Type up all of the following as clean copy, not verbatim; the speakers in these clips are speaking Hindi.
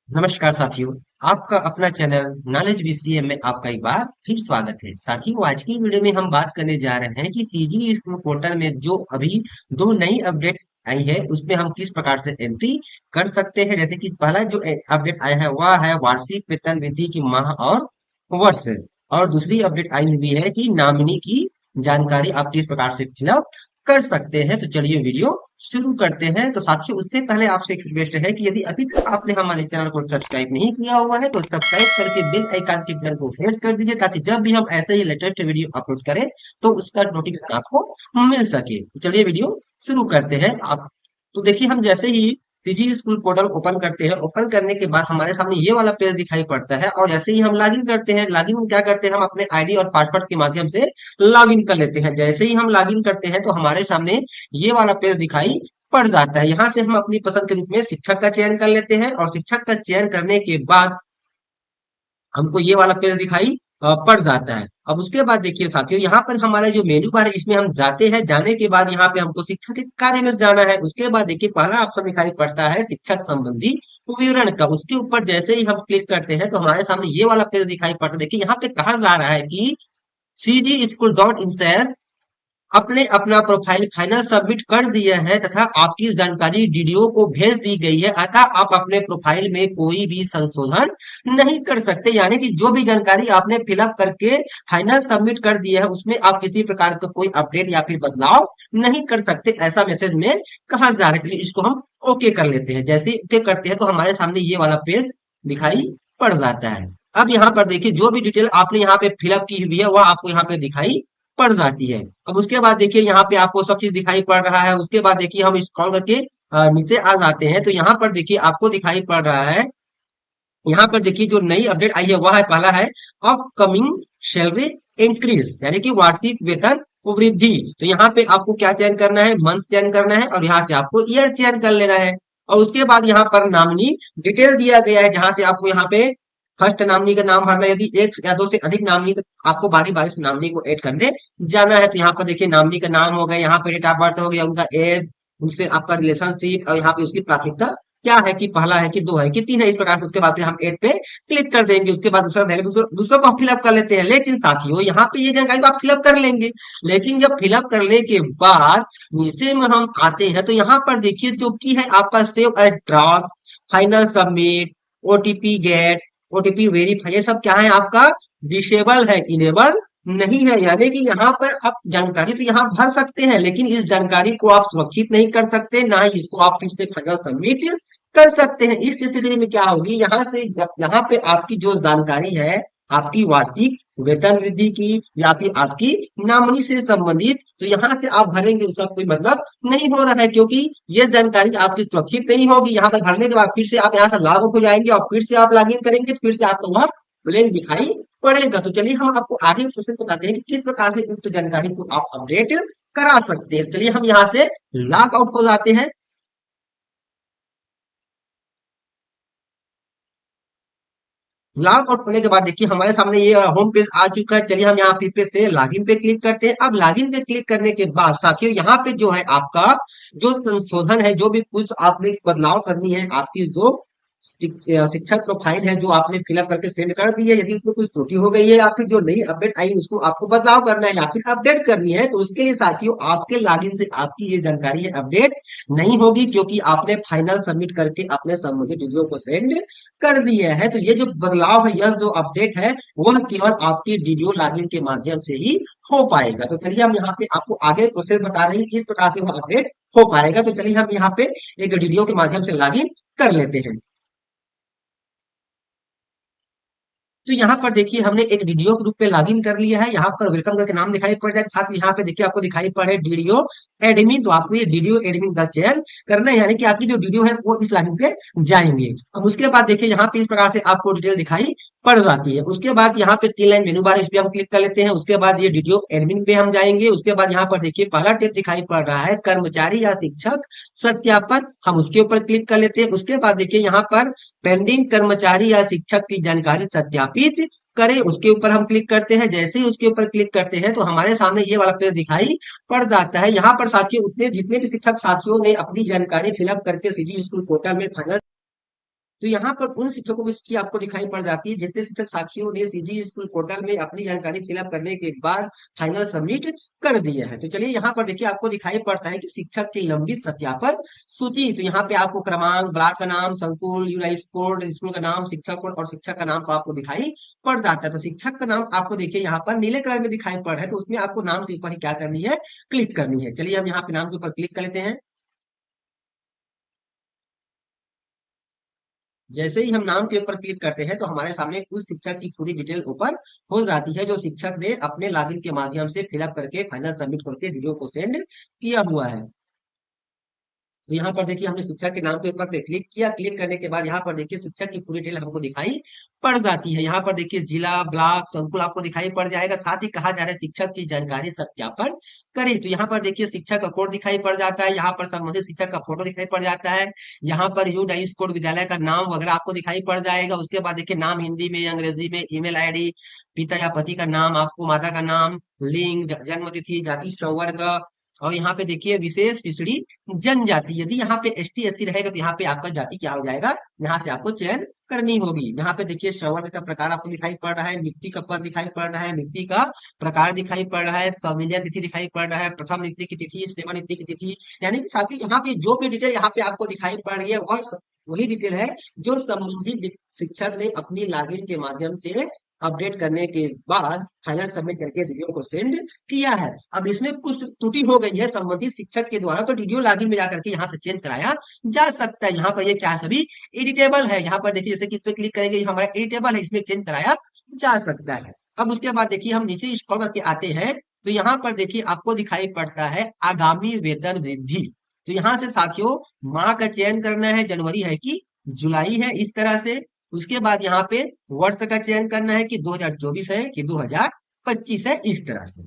नमस्कार साथियों। आपका अपना चैनल नॉलेज बीसीए में आपका एक बार फिर स्वागत है। साथियों, आज की वीडियो में हम बात करने जा रहे हैं कि सीजी स्कूल पोर्टल में जो अभी दो नई अपडेट आई है उसमें हम किस प्रकार से एंट्री कर सकते हैं। जैसे कि पहला जो अपडेट आया है वह है वार्षिक वेतन वृद्धि की माह और वर्ष, और दूसरी अपडेट आई हुई है कि नॉमिनी की जानकारी आप किस प्रकार से फिलअप कर सकते हैं। तो चलिए वीडियो शुरू करते हैं। तो साथियों, उससे पहले आपसे एक रिक्वेस्ट है कि यदि अभी तक आपने हमारे चैनल को सब्सक्राइब नहीं किया हुआ है तो सब्सक्राइब करके बेल आइकन के बटन को प्रेस कर दीजिए, ताकि जब भी हम ऐसे ही लेटेस्ट वीडियो अपलोड करें तो उसका नोटिफिकेशन आपको मिल सके। तो चलिए वीडियो शुरू करते हैं। आप तो देखिए, हम जैसे ही सीजी स्कूल पोर्टल ओपन करते हैं, ओपन करने के बाद हमारे सामने ये वाला पेज दिखाई पड़ता है, और जैसे ही हम लॉगिन करते हैं, लॉगिन क्या करते हैं, हम अपने आईडी और पासवर्ड के माध्यम से लॉगिन कर लेते हैं। जैसे ही हम लॉगिन करते हैं तो हमारे सामने ये वाला पेज दिखाई पड़ जाता है। यहाँ से हम अपनी पसंद के रूप में शिक्षक का चयन कर लेते हैं, और शिक्षक का चयन करने के बाद हमको ये वाला पेज दिखाई पड़ जाता है। अब उसके बाद देखिए साथियों, यहाँ पर हमारा जो मेनू बार है इसमें हम जाते हैं। जाने के बाद यहाँ पे हमको शिक्षा के कार्य में जाना है। उसके बाद देखिए पहला ऑप्शन दिखाई पड़ता है शिक्षक संबंधी विवरण का। उसके ऊपर जैसे ही हम क्लिक करते हैं तो हमारे सामने ये वाला पेज दिखाई पड़ता है। देखिए यहाँ पे कहा जा रहा है कि सीजी स्कूल डॉट इंसेस आपने अपना प्रोफाइल फाइनल सबमिट कर दिया है तथा आपकी जानकारी डीडीओ को भेज दी गई है, अतः आप अपने प्रोफाइल में कोई भी संशोधन नहीं कर सकते। यानी कि जो भी जानकारी आपने फिलअप करके फाइनल सबमिट कर दिया है उसमें आप किसी प्रकार का कोई अपडेट या फिर बदलाव नहीं कर सकते, ऐसा मैसेज में कहा जा रहा है। चलिए इसको हम ओके कर लेते हैं। जैसे ही ओके करते हैं तो हमारे सामने ये वाला पेज दिखाई पड़ जाता है। अब यहाँ पर देखिए जो भी डिटेल आपने यहाँ पे फिलअप की हुई है वह आपको यहाँ पे दिखाई पड़ जाती है। अब उसके बाद देखिए यहाँ पे आपको सब चीज दिखाई पड़ रहा है। उसके बाद देखिए हम स्क्रॉल करके नीचे आ जाते हैं तो यहाँ पर देखिए आपको दिखाई पड़ रहा है। यहाँ पर देखिए जो नई अपडेट आई है वह है, पहला है अपकमिंग सैलरी इंक्रीज, यानी कि वार्षिक वेतन वृद्धि। तो यहाँ पे आपको क्या चयन करना है, मंथ चयन करना है, और यहाँ से आपको ईयर चयन कर लेना है। और उसके बाद यहाँ पर नामनी डिटेल दिया गया है, जहां से आपको यहाँ पे फर्स्ट नामनी का नाम भरना है। यदि एक या दो से अधिक नामनी तो आपको बारी बारी से नामनी को ऐड करने जाना है। तो यहाँ पर देखिए नामनी का नाम हो गया, यहाँ पे डेट ऑफ बर्थ हो गया, उनका एज, उनसे आपका रिलेशनशिप, और यहाँ पे उसकी प्राथमिकता क्या है, कि पहला है कि दो है कि तीन है, इस प्रकार से उसके बाद फिर हम एड पे क्लिक कर देंगे। उसके बाद दूसरा रहेगा, दूसरों को हम फिलअप कर लेते हैं। लेकिन साथियों यहाँ पे ये जानकारी तो आप फिलअप कर लेंगे, लेकिन जब फिलअप करने के बाद नीचे में हम आते हैं तो यहाँ पर देखिए जो कि है आपका save as draft, final submit, OTP get, OTP verify, ये सब क्या है आपका डिसेबल है, इनेबल नहीं है। यानी कि यहाँ पर आप जानकारी तो यहाँ भर सकते हैं, लेकिन इस जानकारी को आप सुरक्षित नहीं कर सकते, ना ही इसको आप फिर से फाइनल सबमिट कर सकते हैं। इस स्थिति में क्या होगी, यहाँ से यहाँ पे आपकी जो जानकारी है आपकी वार्षिक वेतन वृद्धि की या फिर आपकी नामनी से संबंधित, तो यहाँ से आप भरेंगे उसका कोई मतलब नहीं हो रहा है, क्योंकि ये जानकारी आपकी सुरक्षित नहीं होगी। यहाँ पर भरने के बाद फिर से आप यहाँ से लॉग आउट हो जाएंगे और फिर से आप लॉग इन करेंगे, फिर से आपको वहाँ ब्लैंक दिखाई पड़ेगा। तो चलिए हम आपको आगे प्रोसेस बताते हैं कि किस प्रकार से उक्त जानकारी को आप अपडेट करा सकते हैं। चलिए हम यहाँ से लॉग आउट हो जाते हैं। लॉग आउट होने के बाद देखिए हमारे सामने ये होम पेज आ चुका है। चलिए हम यहाँ पे से लॉगिन पे क्लिक करते हैं। अब लॉगिन पे क्लिक करने के बाद साथियों यहाँ पे जो है आपका जो संशोधन है, जो भी कुछ आपने बदलाव करनी है, आपकी जो शिक्षक प्रोफाइल है जो आपने फिलअप करके सेंड कर दी है, यदि उसमें कुछ त्रुटि हो गई है या फिर जो नई अपडेट आई उसको आपको बदलाव करना है या फिर अपडेट करनी है, तो उसके लिए साथियों आपके लॉगिन से आपकी ये जानकारी है अपडेट नहीं होगी, क्योंकि आपने फाइनल सबमिट करके अपने संबंधित वीडियो को सेंड कर दिया है। तो ये जो बदलाव है, यह जो अपडेट है, वह केवल आपकी वीडियो लॉगिन के माध्यम से ही हो पाएगा। तो चलिए हम यहाँ पे आपको आगे प्रोसेस बता रहे हैं किस प्रकार से वह अपडेट हो पाएगा। तो चलिए हम यहाँ पे एक वीडियो के माध्यम से लॉगिन कर लेते हैं। तो यहाँ पर देखिए हमने एक वीडियो के रूप में लॉगिन कर लिया है। यहाँ पर वेलकम करके नाम दिखाई पड़ जाएगा, साथ ही यहाँ पे देखिए आपको दिखाई पड़े वीडियो एडमिन, तो आपको ये वीडियो एडमिन का चयन करना है, यानी कि आपकी जो वीडियो है वो इस लॉगिन पे जाएंगे। अब उसके बाद देखिए यहाँ पे इस प्रकार से आपको डिटेल दिखाई पड़ जाती है। उसके बाद यहाँ पे तीन लाइन मेनू बार, इस पे हम क्लिक कर लेते हैं। उसके बाद ये वीडियो एडमिन पे हम जाएंगे। उसके बाद यहाँ पर देखिए पहला टेप दिखाई पड़ रहा है कर्मचारी या शिक्षक सत्यापन, हम उसके ऊपर क्लिक कर लेते हैं। उसके बाद देखिए यहाँ पर पेंडिंग कर्मचारी या शिक्षक की जानकारी सत्यापित करें, उसके ऊपर हम क्लिक करते हैं। जैसे ही उसके ऊपर क्लिक करते हैं तो हमारे सामने ये वाला पेज दिखाई पड़ जाता है। यहाँ पर साथियों उतने जितने भी शिक्षक साथियों ने अपनी जानकारी फिलअप करके सीजी स्कूल पोर्टल में फाइनल तो यहाँ पर उन शिक्षकों की सूची आपको दिखाई पड़ जाती है जितने शिक्षक साथियों ने सीजी स्कूल पोर्टल में अपनी जानकारी फिलअप करने के बाद फाइनल सबमिट कर दिया है। तो चलिए यहाँ पर देखिए आपको दिखाई पड़ता है कि शिक्षक की लंबी सत्यापन सूची। तो यहाँ पे आपको क्रमांक, ब्लॉक का नाम, संकुल, यूनाइस कोड, स्कूल का नाम, शिक्षक कोड और शिक्षक का नाम को आपको दिखाई पड़ जाता है। तो शिक्षक का नाम आपको देखिए यहाँ पर नीले कलर में दिखाई पड़ रहा है, तो उसमें आपको नाम के ऊपर ही क्या करनी है, क्लिक करनी है। चलिए हम यहाँ पे नाम के ऊपर क्लिक कर लेते हैं। जैसे ही हम नाम के ऊपर क्लिक करते हैं तो हमारे सामने उस शिक्षक की पूरी डिटेल ओपन हो जाती है जो शिक्षक ने अपने लॉगिन के माध्यम से फिलअप करके फाइनल सबमिट करके वीडियो को सेंड किया हुआ है। तो यहाँ पर देखिए हमने शिक्षक के नाम के ऊपर पे क्लिक किया। क्लिक करने के बाद यहाँ पर देखिए शिक्षक की पूरी डिटेल हमको दिखाई पड़ जाती है। यहाँ पर देखिए जिला, ब्लॉक, संकुल आपको दिखाई पड़ जाएगा। साथ ही कहा जा रहा है शिक्षक की जानकारी सत्यापन करें। तो यहाँ पर देखिए शिक्षक का कोड दिखाई पड़ जाता है। यहाँ पर संबंधित शिक्षक का फोटो दिखाई पड़ जाता है। यहाँ पर यू डाइस कोड विद्यालय का नाम वगैरह आपको दिखाई पड़ जाएगा। उसके बाद देखिए नाम हिंदी में, अंग्रेजी में, ईमेल आईडी, पिता या पति का नाम, आपको माता का नाम, लिंग, जन्म तिथि, जाति, संवर्ग, और यहाँ पे देखिए विशेष पिछड़ी जनजाति। यदि यहाँ पे एसटी एससी रहेगा तो यहाँ पे आपका जाति क्या हो जाएगा, यहाँ से आपको चयन करनी होगी। यहाँ पे देखिए संवर्ग का प्रकार आपको दिखाई पड़ रहा है, नियुक्ति का पद दिखाई पड़ रहा है, नियुक्ति का प्रकार दिखाई पड़ रहा है, संविलियन तिथि दिखाई पड़ रहा है, प्रथम नियुक्ति की तिथि, सेवानिवृत्ति की तिथि। यानी कि साथ ही यहाँ पे जो भी डिटेल यहाँ पे आपको दिखाई पड़ रही है वह वही डिटेल है जो संबंधित शिक्षक ने अपनी लॉगिन के माध्यम से अपडेट करने के बाद फाइनल सबमिट करके वीडियो को सेंड किया है। अब इसमें कुछ त्रुटि हो गई है संबंधित शिक्षक के द्वारा, तो वीडियो लॉगिन में जाकर के यहाँ से चेंज कराया जा सकता है। यहाँ पर ये क्या है, सभी एडिटेबल है। यहाँ पर देखिए जैसे कि इस पे क्लिक करेंगे, ये हमारा एडिटेबल है, इसमें चेंज कराया जा सकता है। अब उसके बाद देखिए हम नीचे स्क्रॉल करके आते हैं तो यहाँ पर देखिए आपको दिखाई पड़ता है आगामी वेतन वृद्धि। तो यहाँ से साथियों माह का चयन करना है, जनवरी है कि जुलाई है, इस तरह से। उसके बाद यहाँ पे वर्ष का चयन करना है कि 2024 है कि 2025 है, इस तरह से।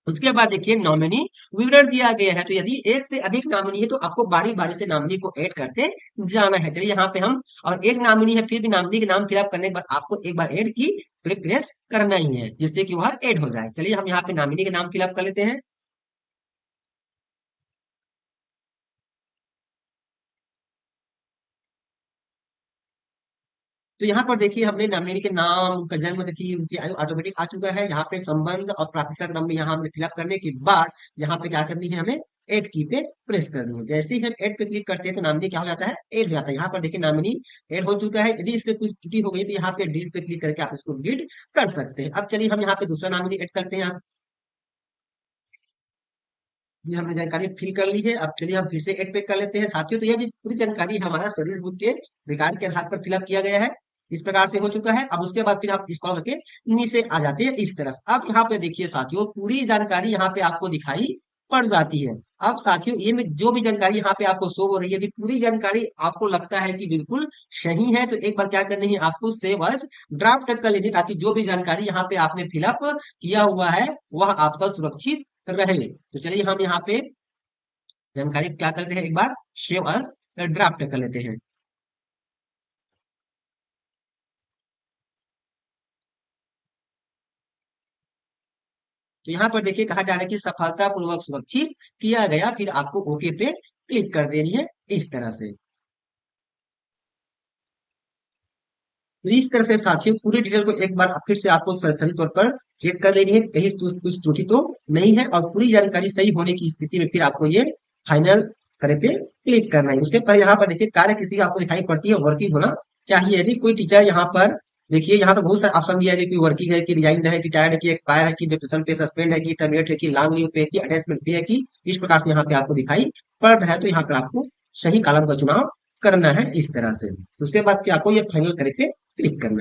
उसके बाद देखिए नॉमिनी विवरण दिया गया है। तो यदि एक से अधिक नॉमिनी है तो आपको बारी बारी से नॉमिनी को ऐड करते जाना है। चलिए यहाँ पे हम, और एक नॉमिनी है फिर भी नॉमिनी के नाम फिलअप करने के बाद आपको एक बार ऐड की प्रेस करना ही है जिससे कि वह ऐड हो जाए। चलिए हम यहाँ पे नॉमिनी के नाम फिलअप कर लेते हैं। तो यहाँ पर देखिए हमने नॉमिनी के नाम, उनका जन्म तिथि, उनकी आयु ऑटोमेटिक आ चुका है। यहाँ पे संबंध और प्राथमिकता क्रम में यहाँ हमने फिलअप करने के बाद यहाँ पे क्या करनी है, हमें एड की पे प्रेस करनी है। जैसे ही हम एड पे क्लिक करते हैं तो नॉमिनी क्या हो जाता है, एड हो जाता है। यहाँ पर देखिए नॉमिनी एड हो चुका है। यदि इसमें कुछ त्रुटि हो गई तो यहाँ पे डिलीट पे क्लिक करके आप इसको डिलीट कर सकते हैं। अब चलिए हम यहाँ पे दूसरा नॉमिनी एड करते हैं। ये हमने जानकारी फिल कर ली है। अब चलिए हम फिर से एड पे कर लेते हैं साथियों। तो ये जो पूरी जानकारी हमारा सर्विस बुक के रिकॉर्ड के आधार पर फिलअप किया गया है, इस प्रकार से हो चुका है। अब उसके बाद फिर आप स्क्रॉल करके नीचे आ जाते हैं इस तरह से। अब यहाँ पे देखिए साथियों पूरी जानकारी यहाँ पे आपको दिखाई पड़ जाती है। अब साथियों ये में जो भी जानकारी यहाँ पे आपको शो हो रही है, यदि पूरी जानकारी आपको लगता है कि बिल्कुल सही है तो एक बार क्या करनी है, आपको सेव एज ड्राफ्ट कर लेनी, ताकि जो भी जानकारी यहाँ पे आपने फिलअप किया हुआ है वह आपका सुरक्षित रहे। तो चलिए हम यहाँ पे जानकारी क्या करते हैं, एक बार सेव एज ड्राफ्ट कर लेते हैं। तो यहाँ पर देखिए कहा जा रहा है कि सफलतापूर्वक सुरक्षित किया गया, फिर आपको ओके पे क्लिक कर देनी है इस तरह से। तो इस तरह से साथियों पूरी डिटेल को एक बार फिर से आपको सही तौर पर चेक कर लेनी है, कहीं कुछ त्रुटि तो नहीं है, और पूरी जानकारी सही होने की स्थिति में फिर आपको ये फाइनल करे पे क्लिक करना है। उसके पर यहाँ पर देखिए कार्य किसी आपको दिखाई पड़ती है, वर्किंग होना चाहिए। यदि कोई टीचर यहाँ पर देखिए, यहाँ पे बहुत सारे ऑप्शन दिया है कि वर्किंग है, कि रिजाइन है, कि टायर्ड है, कि एक्सपायर है, कि डिप्रेशन पे सस्पेंड है, कि टर्मिनेट है, कि लॉन्ग लीव पे, कि अटैचमेंट पे है, कि इस प्रकार से यहाँ पे आपको दिखाई पड़ रहा है। तो यहाँ पर आपको सही कॉलम का चुनाव करना है इस तरह से। तो उसके बाद फिर आपको ये फाइनल करे पे क्लिक करना है।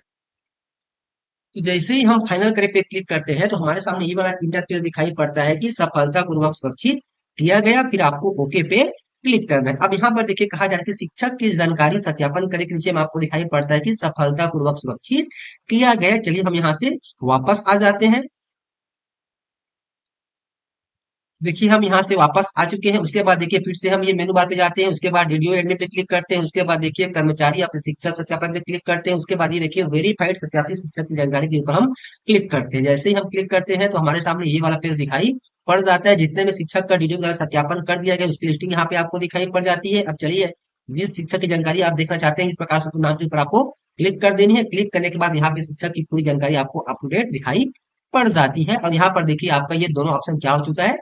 तो जैसे ही हम फाइनल करे पे क्लिक करते हैं तो हमारे सामने ये वाला इंटरफेस दिखाई पड़ता है कि सफलतापूर्वक सुरक्षित किया गया, फिर आपको ओके पे क्लिक करना है। अब यहाँ पर देखिए कहा जा रहा है कि शिक्षक की जानकारी सत्यापन करे के नीचे में आपको दिखाई पड़ता है कि सफलतापूर्वक सुरक्षित किया गया। चलिए हम यहाँ से वापस आ जाते हैं। देखिए हम यहाँ से वापस आ चुके हैं। उसके बाद देखिए फिर से हम ये मेनू बार पे जाते हैं। उसके बाद वीडियो एडमिन पे क्लिक करते हैं। उसके बाद देखिए कर्मचारी अपने शिक्षक सत्यापन पे क्लिक करते हैं। उसके बाद ये देखिए वेरीफाइड सत्यापित शिक्षक की जानकारी के ऊपर हम क्लिक करते हैं। जैसे ही हम क्लिक करते हैं तो हमारे सामने ये वाला पेज दिखाई पड़ जाता है, जितने में शिक्षक का डिटेल द्वारा सत्यापन कर दिया गया उसकी लिस्टिंग यहाँ पे आपको दिखाई पड़ जाती है। अब चलिए जिस शिक्षक की जानकारी आप देखना चाहते हैं, इस प्रकार से नाम के ऊपर आपको क्लिक कर देनी है। क्लिक करने के बाद यहाँ पे शिक्षक की पूरी जानकारी आपको अप टू डेट दिखाई पड़ जाती है। और यहाँ पर देखिए आपका ये दोनों ऑप्शन क्या हो चुका है,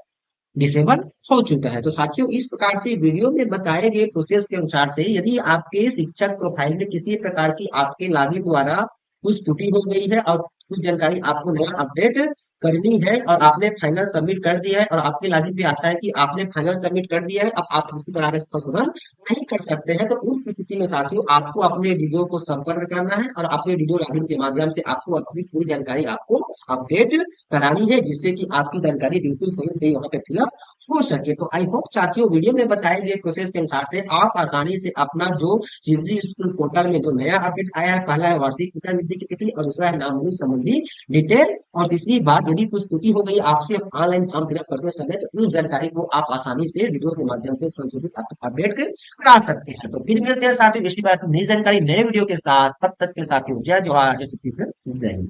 डिसेबल हो चुका है। तो साथियों, इस प्रकार से वीडियो में बताए गए प्रोसेस के अनुसार से यदि आपके शिक्षक प्रोफाइल में किसी प्रकार की आपके लॉगिन द्वारा कुछ त्रुटि हो गई है और कुछ जानकारी आपको नया अपडेट करनी है और आपने फाइनल सबमिट कर दिया है और आपके लॉगिन पे आता है कि आपने फाइनल सबमिट कर दिया है, अब आप किसी प्रकार का संशोधन नहीं कर सकते हैं, तो उस स्थिति में साथियों आपको अपने वीडियो को संपर्क करना है और अपने वीडियो लॉगिन के माध्यम से आपको अपनी पूरी जानकारी आपको अपडेट करानी है, जिससे कि आपकी जानकारी बिल्कुल सही सही वहां पे फिलअप हो सके। तो आई होप साथियों, वीडियो में बताए गए प्रोसेस के अनुसार से आप आसानी से अपना जो सीजी स्कूल पोर्टल में जो नया अपडेट आया है, पहला है वार्षिक वेतन की तिथि और दूसरा है नाम संबंधी डिटेल, और तीसरी बात, यदि कुछ त्रुटि हो गई आपसे ऑनलाइन फॉर्म फिलअप करते समय, तो उस जानकारी को आप आसानी से वीडियो के माध्यम से संशोधित अपडेट करा सकते हैं। तो फिर मिलते हैं साथियों इसी बात नई जानकारी नए वीडियो के साथ, तब तक के साथियों जय जवाहर, जय छत्तीसगढ़, जय हिंद।